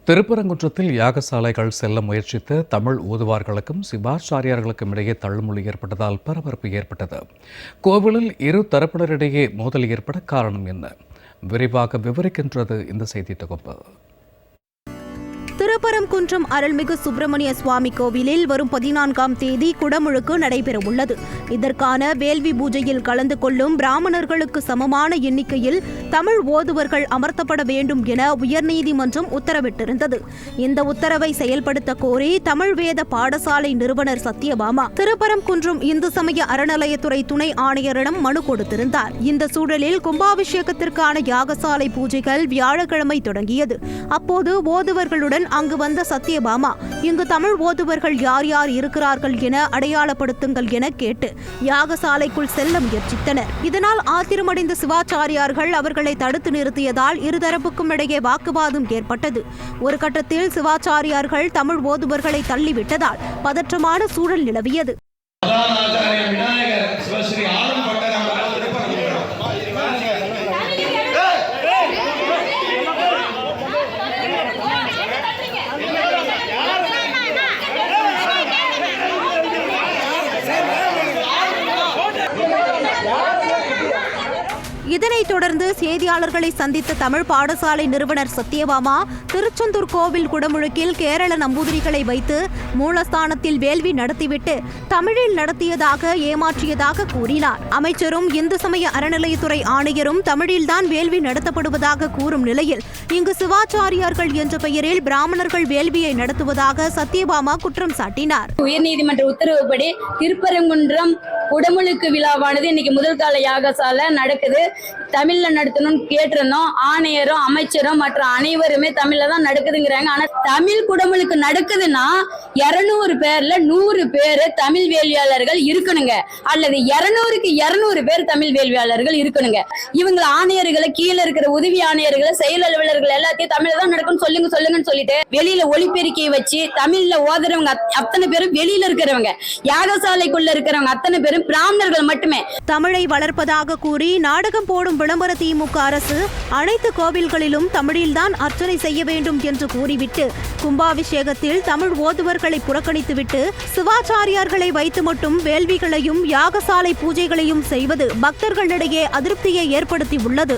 திருப்பரங்குன்றத்தில் யாகசாலைகள் செல்ல முயற்சித்த தமிழ் ஓதுவார்களுக்கும் சிவாச்சாரியார்களுக்கும் இடையே தள்ளுமுள்ளு ஏற்பட்டதால் பரபரப்பு ஏற்பட்டது. கோவிலில் இரு தரப்பினரிடையே மோதல் ஏற்பட காரணம் என்ன? விரிவாக விவரிக்கின்றது இந்த செய்தி தொகுப்பு. திருப்பரங்குன்றம் அருள்மிகு சுப்பிரமணிய சுவாமி கோவிலில் வரும் 14ஆம் தேதி குடமுழுக்கு நடைபெறவுள்ளது. இதற்கான வேள்வி பூஜையில் கலந்து கொள்ளும் பிராமணர்களுக்கு சமமான எண்ணிக்கையில் தமிழ் ஓதுவர்கள் அமர்த்தப்பட வேண்டும் என உயர்நீதிமன்றம் உத்தரவிட்டிருந்தது. இந்த உத்தரவை செயல்படுத்த கோரி தமிழ் வேத பாடசாலை நிறுவனர் சத்யபாமா திருப்பரங்குன்றம் இந்து சமய அறநிலையத்துறை துணை ஆணையரிடம் மனு கொடுத்திருந்தார். இந்த சூழலில் கும்பாபிஷேகத்திற்கான யாகசாலை பூஜைகள் வியாழக்கிழமை தொடங்கியது. அப்போது ஓதுவர்களுடன் அங்கு வந்த சத்யபாமா இங்கு தமிழ் ஓதுவர்கள் யார் யார் இருக்கிறார்கள் என அடையாளப்படுத்துங்கள் என கேட்டு யாகசாலைக்குள் செல்ல முயற்சித்தனர். இதனால் ஆத்திரமடைந்த சிவாச்சாரியார்கள் அவர்களை தடுத்து நிறுத்தியதால் இருதரப்புக்கும் இடையே வாக்குவாதம் ஏற்பட்டது. ஒரு கட்டத்தில் சிவாச்சாரியார்கள் தமிழ் ஓதுவர்களை தள்ளிவிட்டதால் பதற்றமான சூழல் நிலவியது. இதனைத் தொடர்ந்து செய்தியாளர்களை சந்தித்த தமிழ் பாடசாலை நிறுவனர் சத்யபாமா திருச்செந்தூர் கோவில் குடமுழுக்கில் கேரள நம்பூதிரிகளை வைத்து மூலஸ்தானத்தில் வேள்வி நடத்திவிட்டு தமிழில் நடத்தியதாக ஏமாற்றியதாக கூறினார். அமைச்சரும் இந்து சமய அறநிலையத்துறை ஆணையரும் தமிழில்தான் வேள்வி நடத்தப்படுவதாக கூறும் நிலையில் இங்கு சிவாச்சாரியார்கள் என்ற பெயரில் பிராமணர்கள் வேள்வியை நடத்துவதாக சத்யபாமா குற்றம் சாட்டினார். உயர்நீதிமன்ற உத்தரவுப்படி திருப்பரங்குன்றம் குடமுழுக்கு விழாவானது இன்னைக்கு முதல் கால யாகசாலை நடக்குது. தமிழ்ல நடத்தணும்னு கேட்டிருந்தோம். ஆணையரும் அமைச்சரும் மற்ற அனைவருமே தமிழ்ல தான் நடக்குதுங்கிறாங்க. ஆனா தமிழ் குடமுழுக்கு நடக்குதுன்னா 200 பேர்ல 100 பேர் தமிழ் வேள்வியாளர்கள் இருக்கணுங்க, அல்லது 200க்கு 200 பேர் தமிழ் வேள்வியாளர்கள் இருக்கணுங்க. இவங்க ஆணையர்களை, கீழே இருக்கிற உதவி ஆணையர்களை, செயல் அலுவலர்கள் எல்லாத்தையும் தமிழ்ல தான் நடக்கும்னு சொல்லுங்கன்னு சொல்லிட்டு வெளியில ஒலிபெருக்கியை வச்சு தமிழ்ல ஓதுறவங்க அத்தனை பேரும் வெளியில இருக்கிறவங்க, யாகசாலைக்குள்ள இருக்கிறவங்க அத்தனை பேரும் பிராமணர்கள் மட்டுமே. தமிழை வளர்ப்பதாக கூறி நாடகம் போடும் விளம்பர திமுக அரசு அனைத்து கோவில்களிலும் தமிழில்தான் அர்ச்சனை செய்ய வேண்டும் என்று கூறிவிட்டு கும்பாபிஷேகத்தில் தமிழ் ஓதுவர்களை புறக்கணித்துவிட்டு சிவாச்சாரியார்களை வைத்து மட்டும் வேள்விகளையும் யாகசாலை பூஜைகளையும் செய்வது பக்தர்களிடையே அதிருப்தியை ஏற்படுத்தி உள்ளது.